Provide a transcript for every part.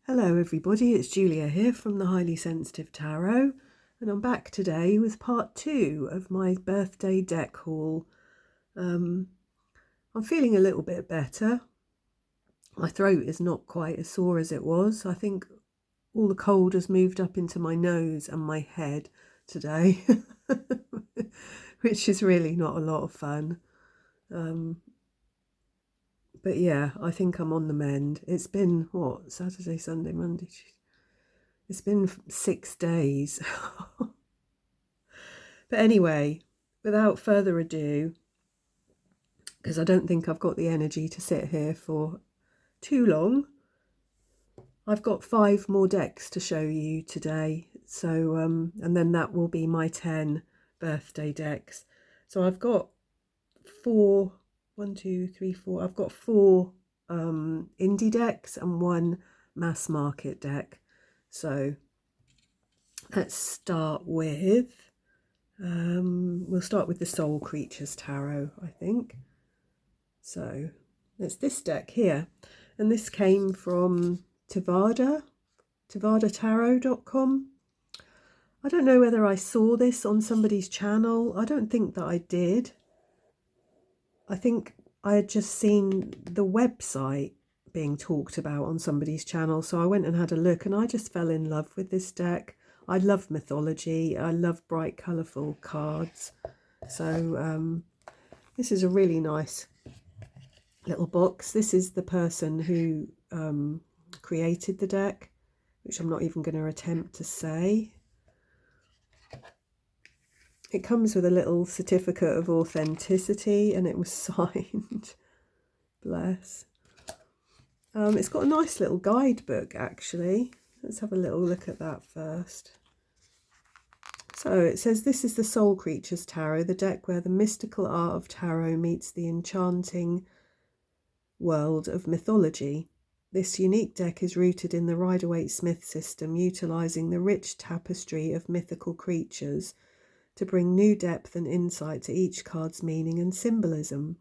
Hello everybody, it's Julia here from the Highly Sensitive Tarot, and I'm back today with part 2 of my birthday deck haul. I'm feeling a little bit better. My throat is not quite as sore as it was. I think all the cold has moved up into my nose and my head today, which is really not a lot of fun. But yeah, I think I'm on the mend. It's been, Saturday, Sunday, Monday, it's been 6 days. But anyway, without further ado, because I don't think I've got the energy to sit here for too long, I've got 5 more decks to show you today. So, and then that will be my 10 birthday decks. So I've got 4, 1, 2, 3, 4. I've got 4 indie decks and 1 mass market deck. So let's start with, we'll start with the Soul Creatures Tarot, I think. So it's this deck here. And this came from TavadaTarot.com. I don't know whether I saw this on somebody's channel. I don't think that I did. I think I had just seen the website being talked about on somebody's channel. So I went and had a look and I just fell in love with this deck. I love mythology. I love bright, colourful cards. So this is a really nice little box. This is the person who created the deck, which I'm not even going to attempt to say. It comes with a little certificate of authenticity and it was signed. Bless. It's got a nice little guidebook actually. Let's have a little look at that first. So it says, this is the Soul Creatures Tarot, the deck where the mystical art of tarot meets the enchanting world of mythology. This unique deck is rooted in the Rider-Waite-Smith system, utilising the rich tapestry of mythical creatures to bring new depth and insight to each card's meaning and symbolism.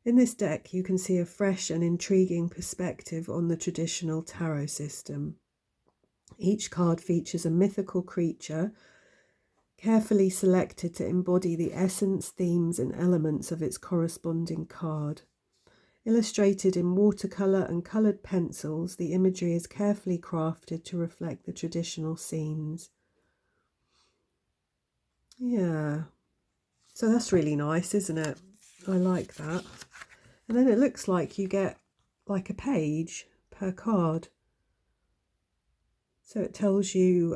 In this deck, you can see a fresh and intriguing perspective on the traditional tarot system. Each card features a mythical creature, carefully selected to embody the essence, themes, and elements of its corresponding card. Illustrated in watercolour and coloured pencils, the imagery is carefully crafted to reflect the traditional scenes. Yeah, so that's really nice, isn't it? I like that. And then it looks like you get like a page per card. So it tells you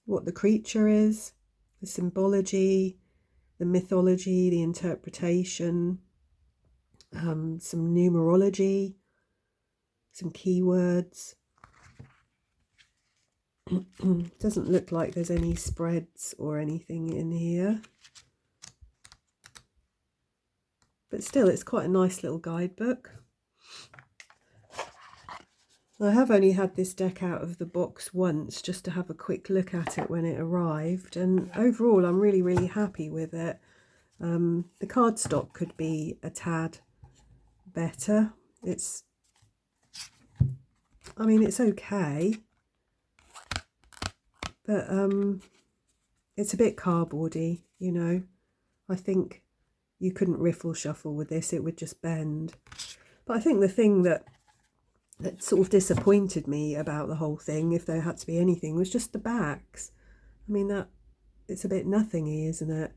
what the creature is, the symbology, the mythology, the interpretation, some numerology, some keywords. Doesn't look like there's any spreads or anything in here. But still, it's quite a nice little guidebook. I have only had this deck out of the box once just to have a quick look at it when it arrived, and overall I'm really, really happy with it. The cardstock could be a tad better. It's okay, but it's a bit cardboardy, you know. I think you couldn't riffle shuffle with this, it would just bend. But I think the thing that sort of disappointed me about the whole thing, if there had to be anything, was just the backs. I mean, that it's a bit nothingy, isn't it?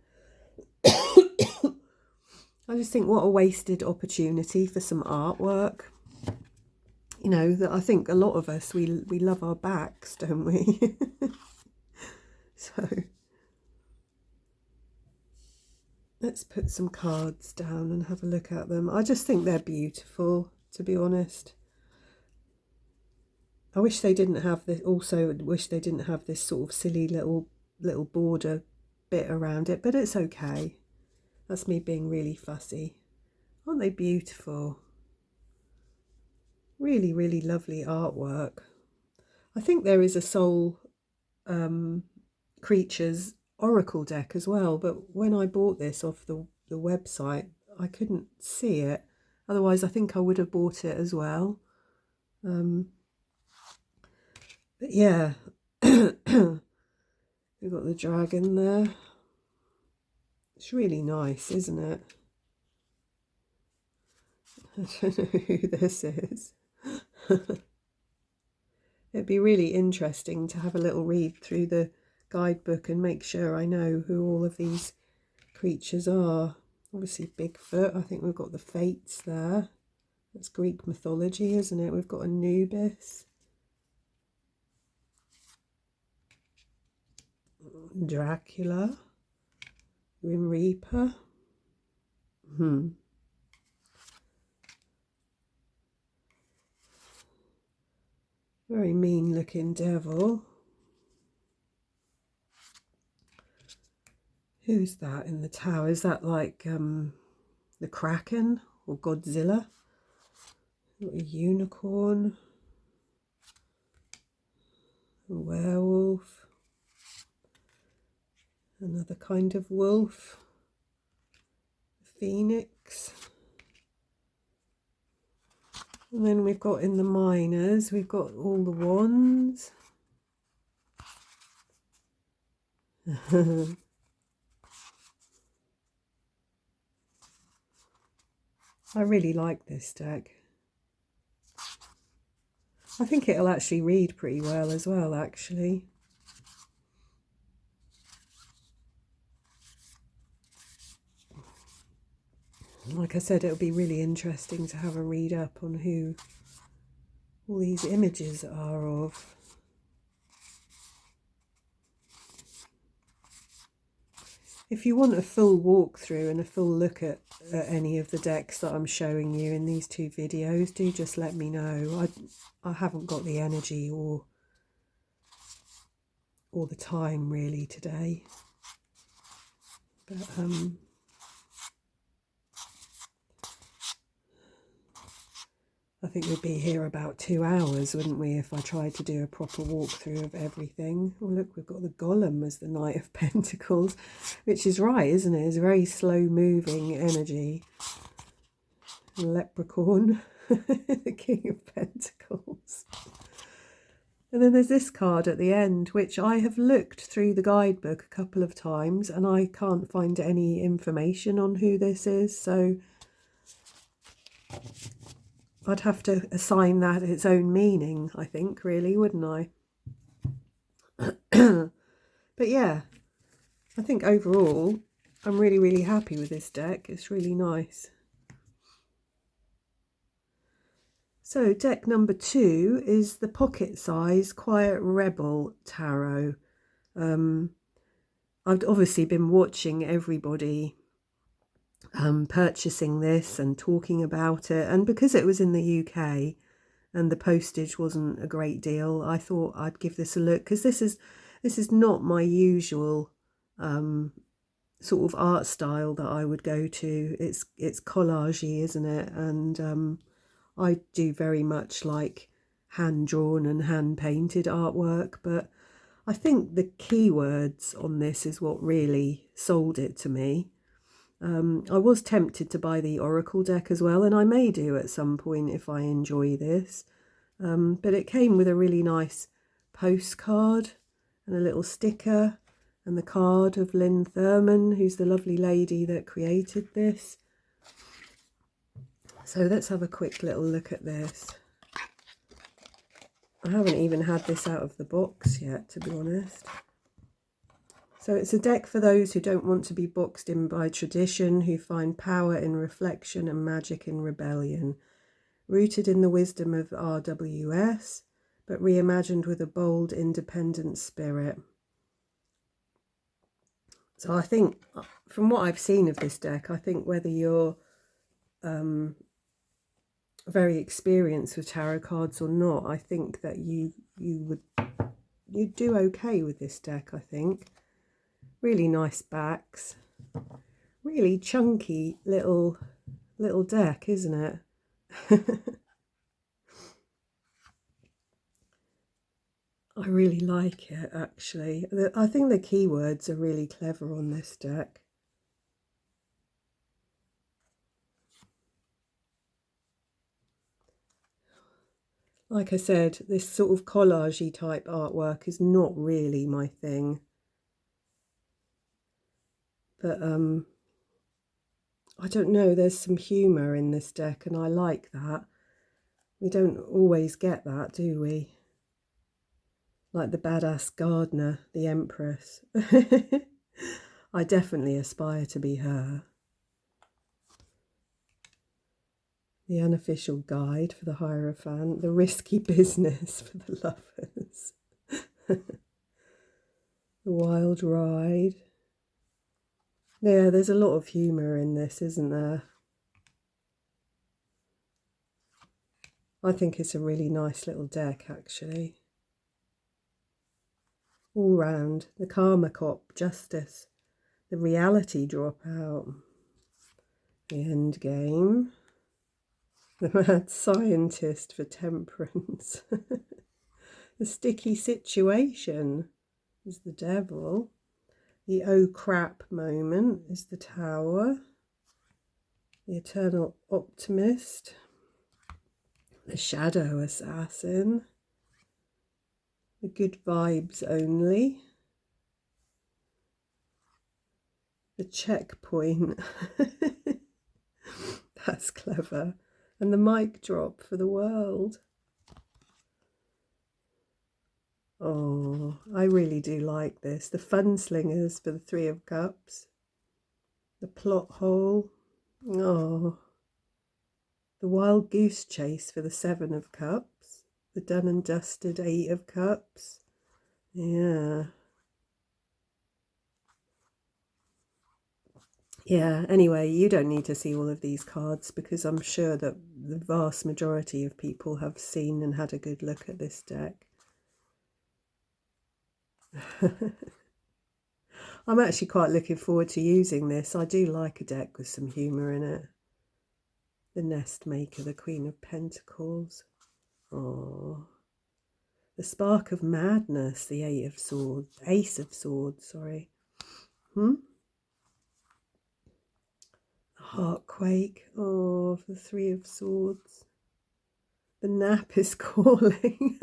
I just think what a wasted opportunity for some artwork. You know, that I think a lot of us, we love our backs, don't we? So let's put some cards down and have a look at them. I just think they're beautiful, to be honest. I wish they didn't have this. Also, wish they didn't have this sort of silly little border bit around it, but it's okay. That's me being really fussy. Aren't they beautiful? Really, really lovely artwork. I think there is a Soul Creatures Oracle deck as well, but when I bought this off the website, I couldn't see it. Otherwise, I think I would have bought it as well. But yeah, we've got the dragon there. It's really nice, isn't it? I don't know who this is. It'd be really interesting to have a little read through the guidebook and make sure I know who all of these creatures are. Obviously Bigfoot, I think we've got the Fates there. That's Greek mythology, isn't it? We've got Anubis. Dracula. Grim Reaper. Very mean looking devil. Who's that in the tower? Is that like the Kraken or Godzilla? Got a unicorn. A werewolf. Another kind of wolf. Phoenix. And then we've got in the minors, we've got all the wands. I really like this deck. I think it'll actually read pretty well as well, actually. Like I said, it'll be really interesting to have a read up on who all these images are of. If you want a full walkthrough and a full look at any of the decks that I'm showing you in these two videos, do just let me know. I haven't got the energy or the time really today. But I think we'd be here about 2 hours, wouldn't we, if I tried to do a proper walkthrough of everything. Oh, look, we've got the Golem as the Knight of Pentacles, which is right, isn't it? It's a very slow-moving energy. Leprechaun, the King of Pentacles. And then there's this card at the end, which I have looked through the guidebook a couple of times, and I can't find any information on who this is, so I'd have to assign that its own meaning, I think, really, wouldn't I? But yeah, I think overall, I'm really, really happy with this deck. It's really nice. So deck number 2 is the pocket size Quiet Rebel Tarot. I've obviously been watching everybody purchasing this and talking about it, and because it was in the UK and the postage wasn't a great deal, I thought I'd give this a look, because this is not my usual sort of art style that I would go to. It's collagey, isn't it? And I do very much like hand-drawn and hand-painted artwork, but I think the keywords on this is what really sold it to me. I was tempted to buy the Oracle deck as well, and I may do at some point if I enjoy this. But it came with a really nice postcard and a little sticker and the card of Lynn Thurman, who's the lovely lady that created this. So let's have a quick little look at this. I haven't even had this out of the box yet, to be honest. So it's a deck for those who don't want to be boxed in by tradition, who find power in reflection and magic in rebellion. Rooted in the wisdom of RWS, but reimagined with a bold, independent spirit. So I think, from what I've seen of this deck, I think whether you're very experienced with tarot cards or not, I think that you'd do okay with this deck, I think. Really nice backs. Really chunky little deck, isn't it? I really like it, actually. I think the keywords are really clever on this deck. Like I said, this sort of collage-y type artwork is not really my thing. But I don't know, there's some humour in this deck and I like that. We don't always get that, do we? Like the badass gardener, the Empress. I definitely aspire to be her. The unofficial guide for the Hierophant, the risky business for the lovers. The wild ride. Yeah, there's a lot of humour in this, isn't there? I think it's a really nice little deck, actually. All round, the karma cop, justice, the reality dropout, the end game, the mad scientist for temperance, the sticky situation is the devil, the oh crap moment is the tower, the eternal optimist, the shadow assassin, the good vibes only, the checkpoint. That's clever. And the mic drop for the world. Oh, I really do like this. The fun slingers for the Three of Cups. The plot hole. Oh. The wild goose chase for the Seven of Cups. The done and dusted Eight of Cups. Yeah. Yeah, anyway, you don't need to see all of these cards because I'm sure that the vast majority of people have seen and had a good look at this deck. I'm actually quite looking forward to using this. I do like a deck with some humour in it. The Nest Maker, the Queen of Pentacles. Oh, the Spark of Madness, the Ace of Swords, sorry. Heartquake, oh, the Three of Swords. The Nap is Calling.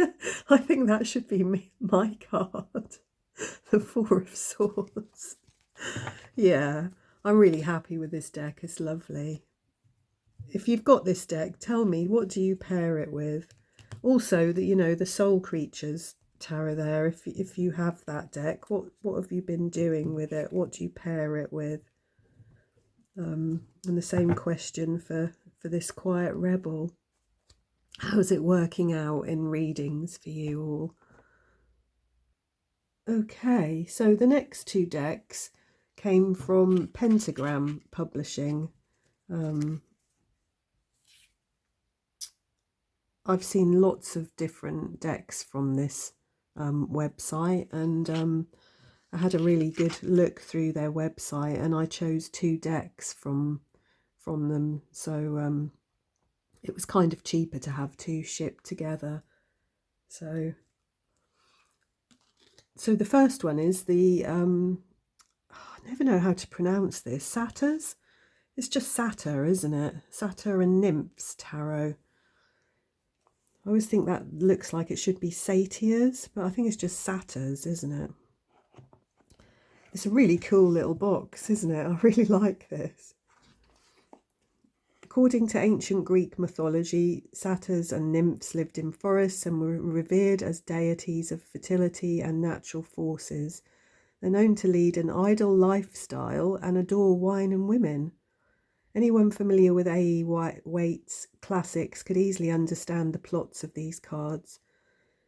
I think that should be my card. The Four of Swords. Yeah, I'm really happy with this deck. It's lovely. If you've got this deck, tell me, what do you pair it with? Also, the Soul Creatures tarot there, if you have that deck, what have you been doing with it? What do you pair it with? And the same question for this Quiet Rebel. How's it working out in readings for you all? Okay, so the next two decks came from Pentagram Publishing. I've seen lots of different decks from this website, and I had a really good look through their website, and I chose two decks from them. So it was kind of cheaper to have two shipped together. So the first one is the I never know how to pronounce this. Satyrs. It's just Satyr, isn't it? Satyr and Nymphs tarot. I always think that looks like it should be Satyrs, but I think it's just Satyrs, isn't it? It's a really cool little box, isn't it? I really like this. According to ancient Greek mythology, satyrs and nymphs lived in forests and were revered as deities of fertility and natural forces. They're known to lead an idle lifestyle and adore wine and women. Anyone familiar with A.E. Waite's classics could easily understand the plots of these cards.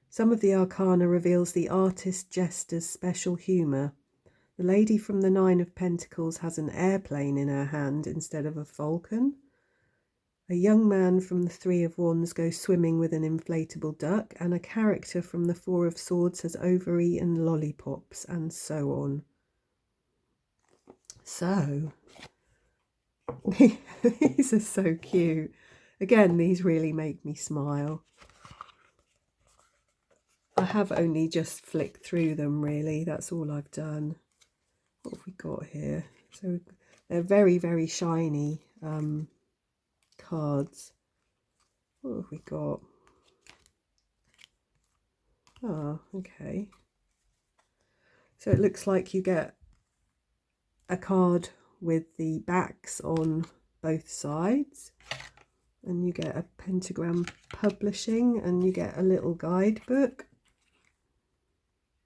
Some of the arcana reveals the artist jester's special humour. The lady from the Nine of Pentacles has an airplane in her hand instead of a falcon. A young man from the Three of Wands goes swimming with an inflatable duck, and a character from the Four of Swords has overeaten lollipops, and so on. So, these are so cute. Again, these really make me smile. I have only just flicked through them, really. That's all I've done. What have we got here? So they're very, very shiny cards. What have we got? Oh, okay. So it looks like you get a card with the backs on both sides, and you get a pentagram publishing, and you get a little guidebook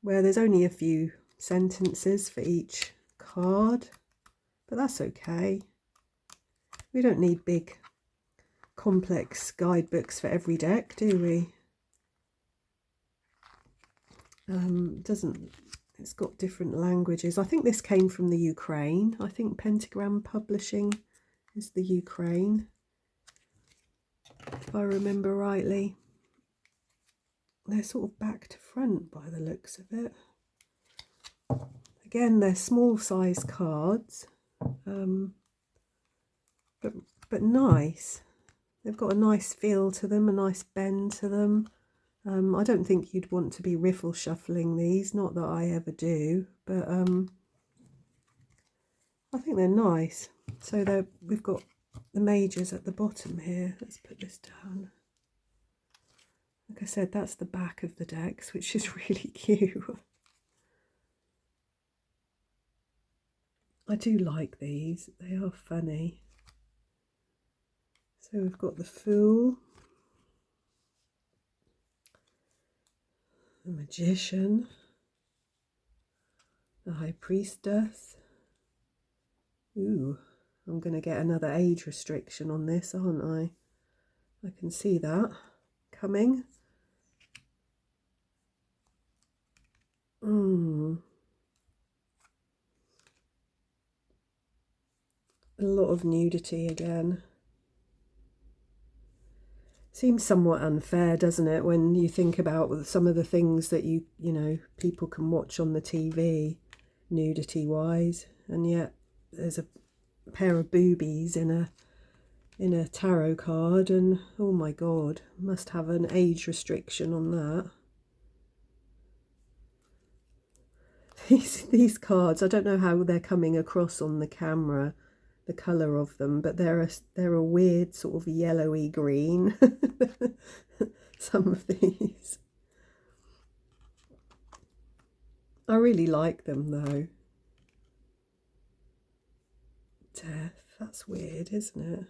where there's only a few sentences for each card, but that's okay. We don't need big complex guidebooks for every deck, do we? It's got different languages. I think this came from the Ukraine. I think Pentagram Publishing is the Ukraine, if I remember rightly. They're sort of back to front by the looks of it. Again, they're small size cards, but nice. They've got a nice feel to them, a nice bend to them. I don't think you'd want to be riffle shuffling these, not that I ever do, but I think they're nice. So we've got the majors at the bottom here. Let's put this down. Like I said, that's the back of the decks, which is really cute. I do like these, they are funny. So we've got the Fool, the Magician, the High Priestess. Ooh, I'm going to get another age restriction on this, aren't I? I can see that coming. A lot of nudity again. Seems somewhat unfair, doesn't it, when you think about some of the things that you know, people can watch on the TV, nudity-wise, and yet there's a pair of boobies in a tarot card, and oh my God, must have an age restriction on that. These cards, I don't know how they're coming across on the camera, the colour of them, but they're a weird sort of yellowy green. Some of these. I really like them though. Death, that's weird, isn't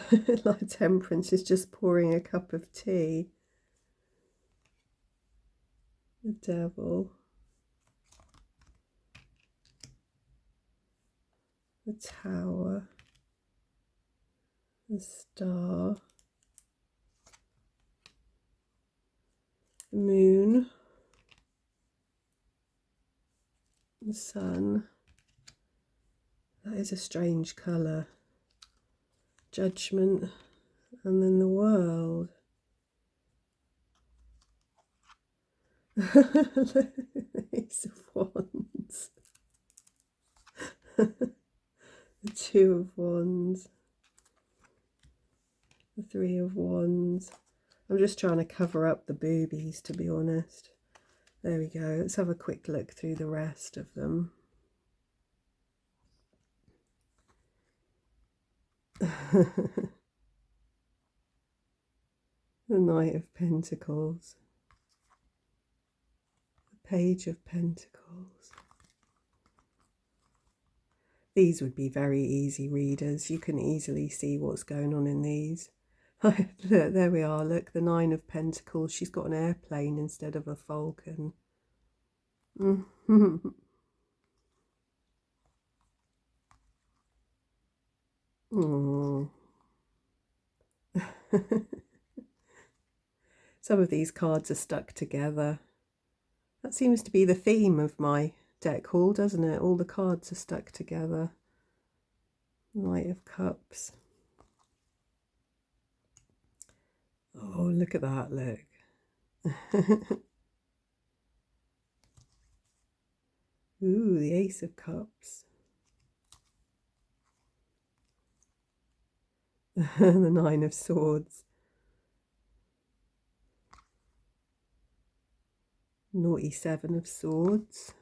it? Like Temperance is just pouring a cup of tea. The Devil. The Tower. The Star. The Moon. The Sun. That is a strange colour. Judgment. And then the World. Ace of Wands. The Two of Wands. The Three of Wands. I'm just trying to cover up the boobies, to be honest. There we go. Let's have a quick look through the rest of them. The Knight of Pentacles. The Page of Pentacles. These would be very easy readers. You can easily see what's going on in these. Look, there we are. Look, the Nine of Pentacles. She's got an airplane instead of a falcon. Oh. Some of these cards are stuck together. That seems to be the theme of my deck haul, doesn't it? All the cards are stuck together. Knight of Cups. Oh, look at that, look. Ooh, the Ace of Cups. The Nine of Swords. Naughty Seven of Swords.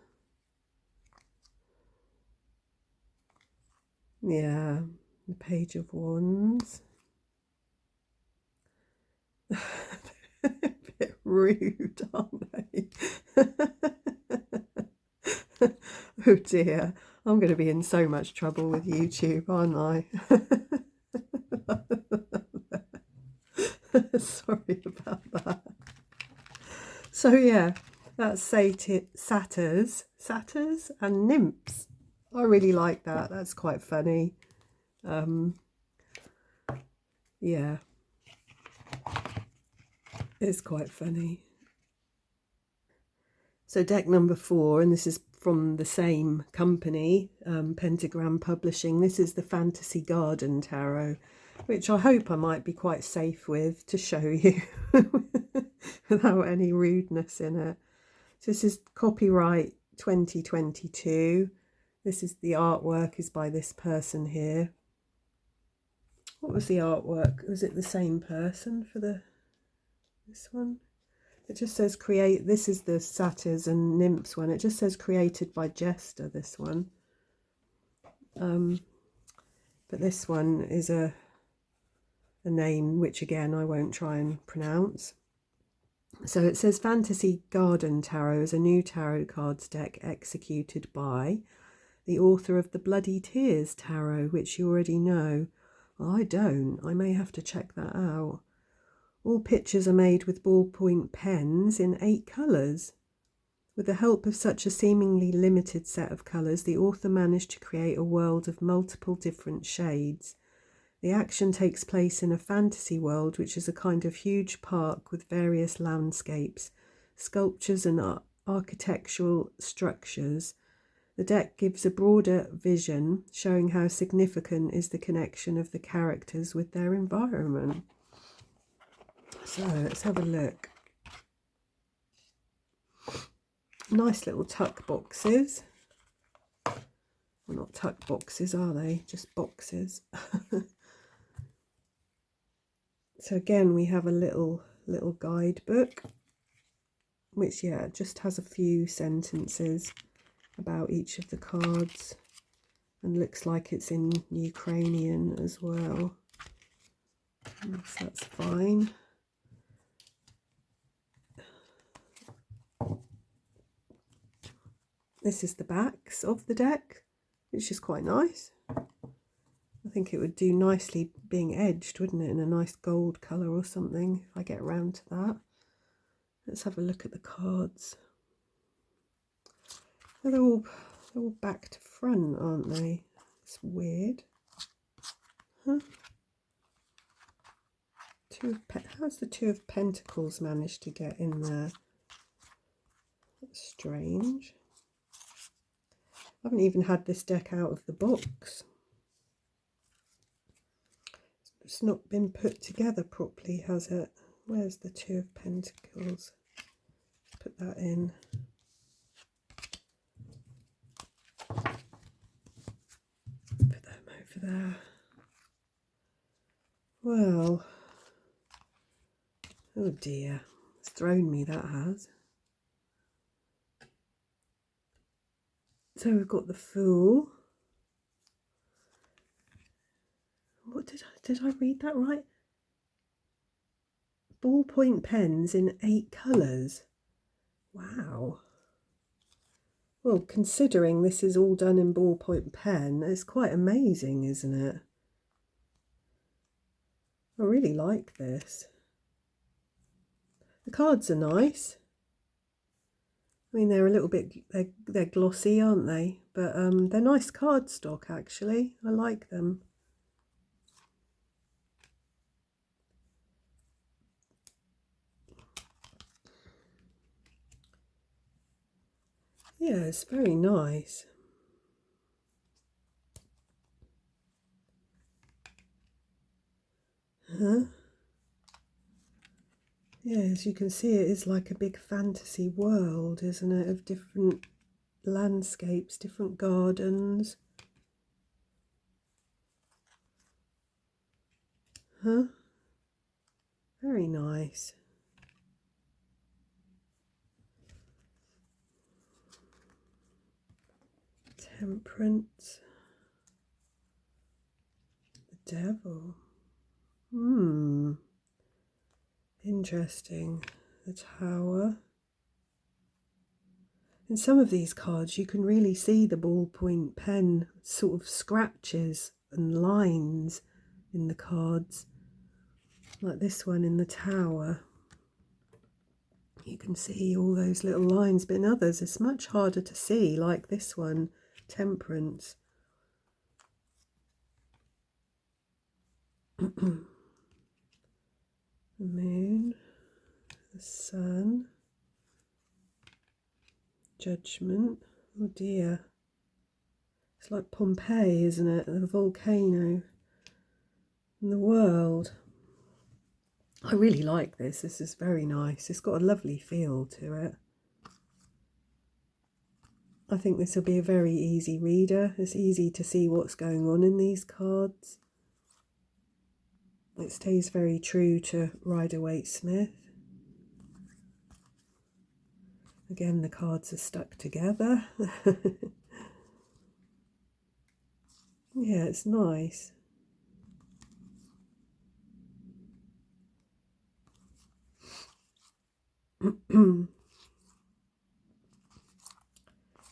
Yeah, the Page of Wands. rude, aren't they? Oh dear, I'm going to be in so much trouble with YouTube, aren't I? Sorry about that. So yeah, that's Satyrs and Nymphs. I really like that. That's quite funny. Yeah, it's quite funny. So deck number 4, and this is from the same company, Pentagram Publishing. This is the Fantasy Garden Tarot, which I hope I might be quite safe with to show you without any rudeness in it. So this is copyright 2022. This is the artwork is by this person here. What was the artwork? Was it the same person for this one? It just says create. This is the Satyrs and Nymphs one. It just says created by Jester, this one. But this one is a name which again I won't try and pronounce. So it says Fantasy Garden Tarot is a new tarot cards deck executed by the author of the Bloody Tears Tarot, which you already know. Well, I don't. I may have to check that out. All pictures are made with ballpoint pens in 8 colours. With the help of such a seemingly limited set of colours, the author managed to create a world of multiple different shades. The action takes place in a fantasy world, which is a kind of huge park with various landscapes, sculptures and architectural structures. The deck gives a broader vision, showing how significant is the connection of the characters with their environment. So let's have a look. Nice little tuck boxes. Well, not tuck boxes, are they? Just boxes. So again, we have a little guidebook, which, yeah, just has a few sentences about each of the cards, and looks like it's in Ukrainian as well. So that's fine. This is the backs of the deck, which is quite nice. I think it would do nicely being edged, wouldn't it, in a nice gold colour or something, if I get around to that. Let's have a look at the cards. They're all back to front, aren't they? It's weird. Huh? How's the Two of Pentacles managed to get in there? That's strange. I haven't even had this deck out of the box. It's not been put together properly, has it? Where's the Two of Pentacles? Let's put that in. Put them over there. Well, oh dear, it's thrown me, that has. So we've got the Fool. What did I read that right? Ballpoint pens in 8 colours. Wow. Well, considering this is all done in ballpoint pen, it's quite amazing, isn't it? I really like this. The cards are nice. I mean, they're a little bit, they're glossy, aren't they? But they're nice cardstock, actually. I like them. Yeah, it's very nice. Huh? Yeah, as you can see, it is like a big fantasy world, isn't it? Of different landscapes, different gardens. Huh? Very nice. Temperance. The Devil. Interesting. the Tower. In some of these cards you can really see the ballpoint pen sort of scratches and lines in the cards, like this one in the Tower. You can see all those little lines, but in others it's much harder to see, like this one, Temperance. The Moon, the Sun, Judgment. Oh dear. It's like Pompeii, isn't it? The volcano and the world. I really like this. This is very nice. It's got a lovely feel to it. I think this will be a very easy reader. It's easy to see what's going on in these cards. It stays very true to Rider-Waite-Smith. Again, the cards are stuck together. Yeah, it's nice.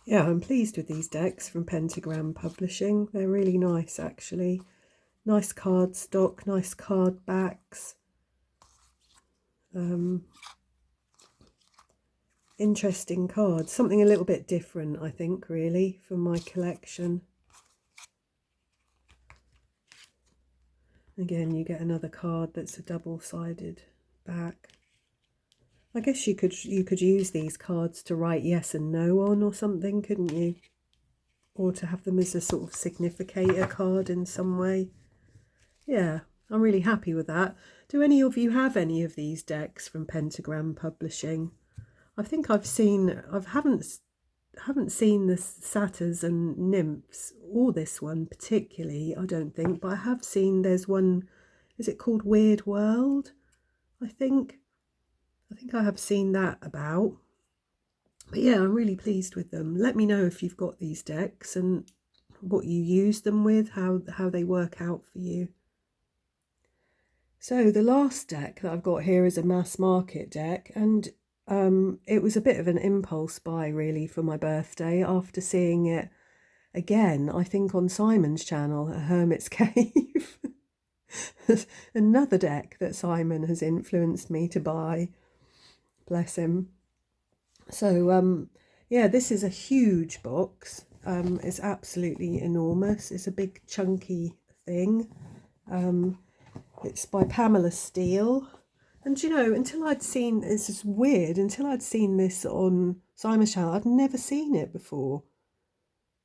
Yeah, I'm pleased with these decks from Pentagram Publishing. They're really nice, actually. Nice card stock, nice card backs. Interesting cards. Something a little bit different, I think, really, from my collection. Again, you get another card that's a double-sided back. I guess you could use these cards to write yes and no on or something, couldn't you? Or to have them as a sort of significator card in some way. Yeah, I'm really happy with that. Do any of you have any of these decks from Pentagram Publishing? I think I haven't seen the Satyrs and Nymphs, or this one particularly, I don't think, but I have seen there's one, is it called Weird World? I think I have seen that about. But yeah, I'm really pleased with them. Let me know if you've got these decks and what you use them with, how they work out for you. So the last deck that I've got here is a mass market deck, and it was a bit of an impulse buy really for my birthday after seeing it again, I think on Simon's channel, A Hermit's Cave. Another deck that Simon has influenced me to buy. Bless him. So yeah, this is a huge box. It's absolutely enormous. It's a big chunky thing. It's by Pamela Steele. And you know, until I'd seen, this is weird, until I'd seen this on Simon's channel, I'd never seen it before,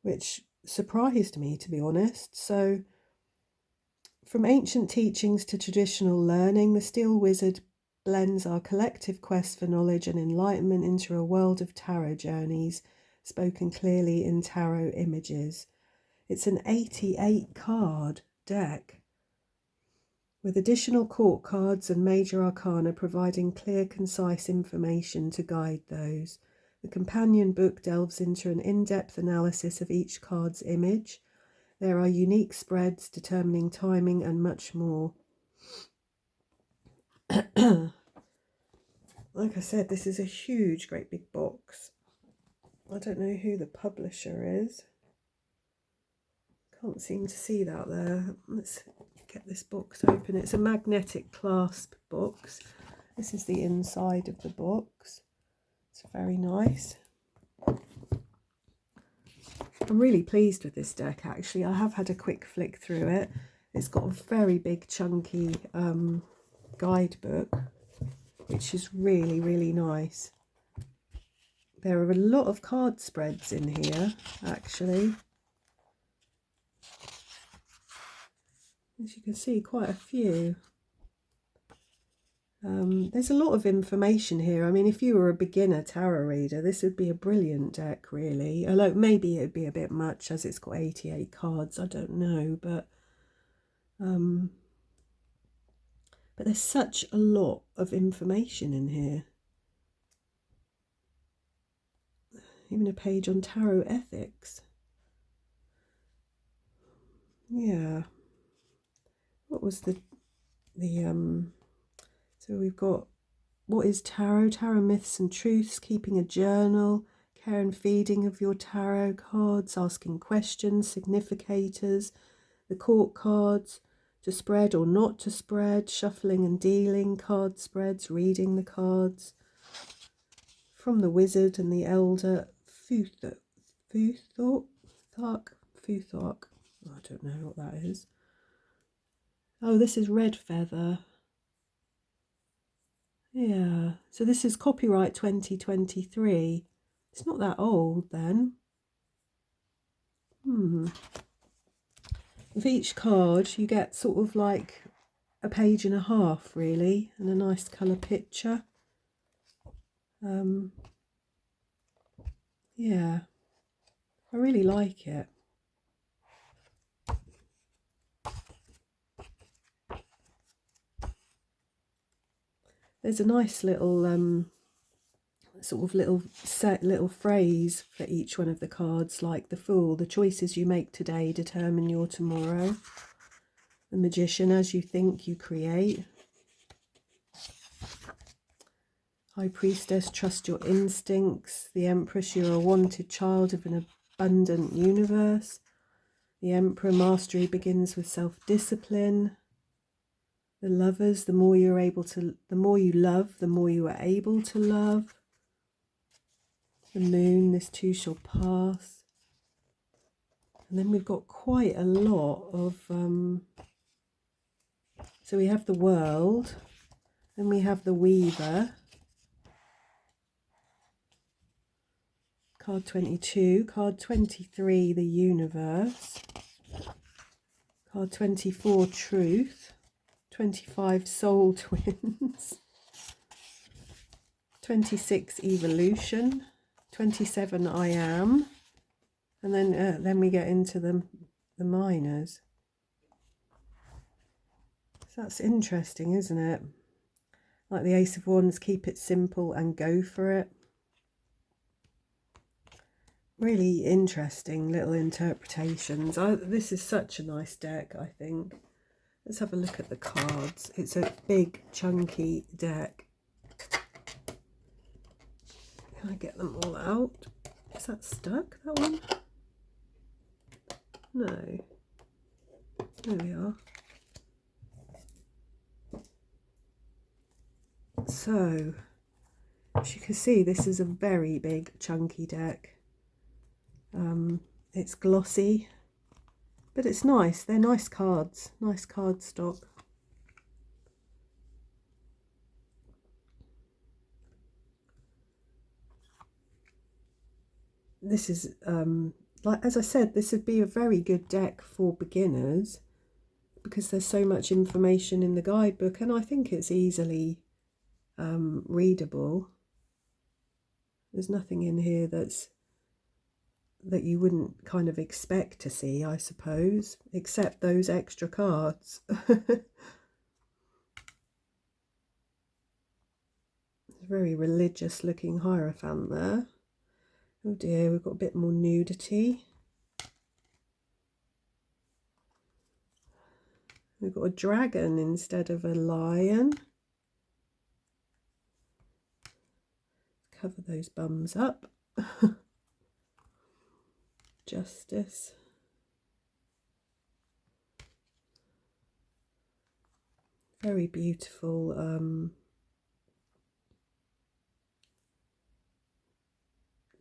which surprised me, to be honest. So, from ancient teachings to traditional learning, the Steel Wizard blends our collective quest for knowledge and enlightenment into a world of tarot journeys, spoken clearly in tarot images. It's an 88 card deck, with additional court cards and major arcana providing clear, concise information to guide those. The companion book delves into an in-depth analysis of each card's image. There are unique spreads determining timing and much more. Like I said, this is a huge, great big box. I don't know who the publisher is. Can't seem to see that there. Let's get this box open. It's a magnetic clasp box. This is the inside of the box. It's very nice. I'm really pleased with this deck, actually. I have had a quick flick through it. It's got a very big chunky guidebook, which is really, really nice. There are a lot of card spreads in here, actually. As you can see, quite a few. There's a lot of information here. I mean, if you were a beginner tarot reader, this would be a brilliant deck, really. Although maybe it would be a bit much as it's got 88 cards. I don't know, but there's such a lot of information in here. Even a page on tarot ethics. Yeah. What was the so we've got What is tarot? Tarot myths and truths, keeping a journal, care and feeding of your tarot cards, asking questions, significators, the court cards, to spread or not to spread, shuffling and dealing, card spreads, reading the cards. From the wizard and the elder, Futhark. I don't know what that is. Oh, this is Red Feather. Yeah, so this is copyright 2023. It's not that old then. With each card you get sort of like a page and a half really, and a nice colour picture. Yeah, I really like it. There's a nice little sort of little phrase for each one of the cards, like the Fool, the choices you make today determine your tomorrow. The Magician, as you think you create. High Priestess, trust your instincts. The Empress, you're a wanted child of an abundant universe. The Emperor, mastery begins with self-discipline. The Lovers, the more you love, the more you are able to love. The Moon, this too shall pass. And then we've got quite a lot of, so we have the World, then we have the Weaver, card 22, card 23, the Universe, card 24, Truth, 25, Soul Twins, 26, Evolution, 27, I Am, and then we get into the minors. So that's interesting, isn't it? Like the Ace of Wands, keep it simple and go for it. Really interesting little interpretations. This is such a nice deck, I think. Let's have a look at the cards. It's a big, chunky deck. Can I get them all out? Is that stuck, that one? No. There we are. So, as you can see, this is a very big, chunky deck. It's glossy, but it's nice. They're nice cards, nice card stock. This is, like as I said, this would be a very good deck for beginners because there's so much information in the guidebook, and I think it's easily readable. There's nothing in here that you wouldn't kind of expect to see, I suppose, except those extra cards. Very religious looking Hierophant there. Oh dear, we've got a bit more nudity. We've got a dragon instead of a lion. Cover those bums up. Justice. Very beautiful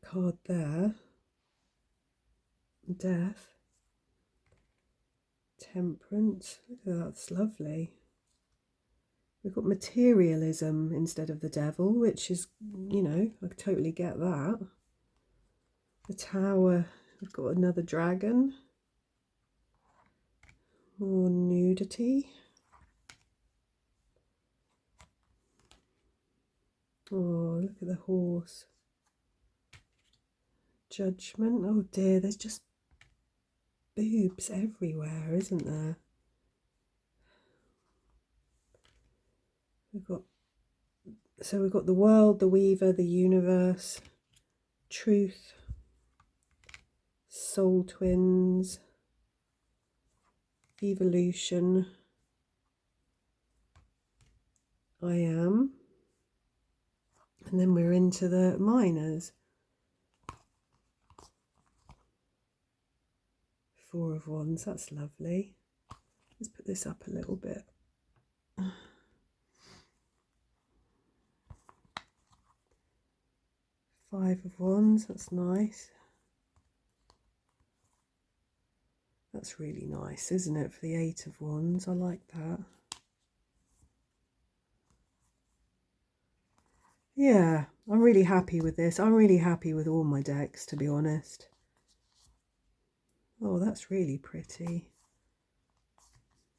card there. Death. Temperance. Look at that, that's lovely. We've got materialism instead of the devil, which is, you know, I totally get that. The Tower, we've got another dragon. More nudity. Oh, look at the horse. Judgment. Oh dear, there's just boobs everywhere, isn't there? We've got the World, the Weaver, the Universe, Truth, Soul Twins, Evolution, I Am, And then we're into the minors. 4 of Wands, that's lovely. Let's put this up a little bit. 5 of Wands, that's nice. That's really nice, isn't it, for the 8 of Wands? I like that. Yeah, I'm really happy with this. I'm really happy with all my decks, to be honest. Oh, that's really pretty.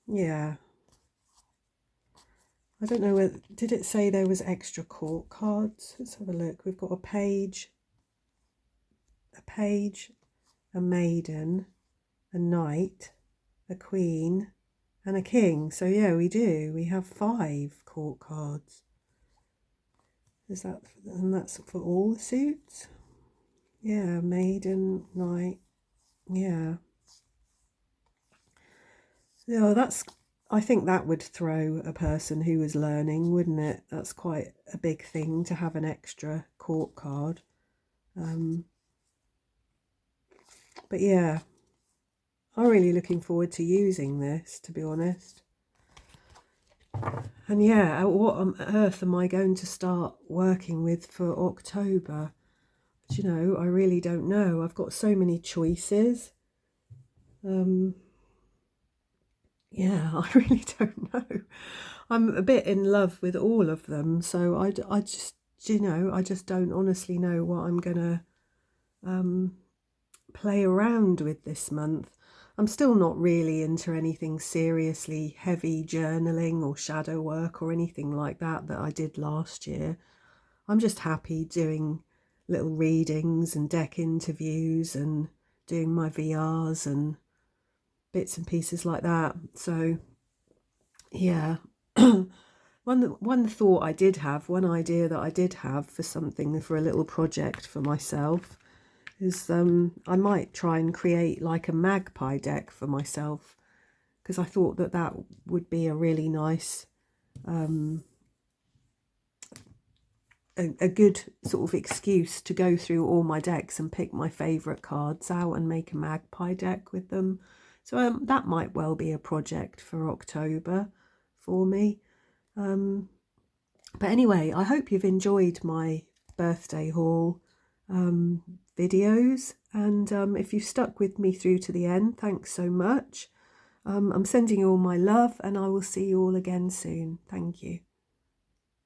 Yeah. I don't know whether, did it say there was extra court cards? Let's have a look. We've got a page, a maiden, a knight, a queen, and a king. So yeah, we do. We have 5 court cards. Is that, and that's for all the suits? Yeah, maiden, knight, yeah. Yeah, that's, I think that would throw a person who was learning, wouldn't it? That's quite a big thing to have an extra court card. But yeah, I'm really looking forward to using this, to be honest. And yeah, what on earth am I going to start working with for October? Do you know, I really don't know. I've got so many choices. Yeah, I really don't know. I'm a bit in love with all of them, so I just, you know, I just don't honestly know what I'm gonna play around with this month. I'm still not really into anything seriously heavy journaling or shadow work or anything like that I did last year. I'm just happy doing little readings and deck interviews and doing my VRs and bits and pieces like that. So yeah. One thought I did have, one idea that I did have for something, for a little project for myself, is I might try and create like a magpie deck for myself, because I thought that that would be a really nice, a good sort of excuse to go through all my decks and pick my favourite cards out and make a magpie deck with them. So that might well be a project for October for me. But anyway, I hope you've enjoyed my birthday haul videos, and if you've stuck with me through to the end, thanks so much. I'm sending you all my love, and I will see you all again soon. Thank you.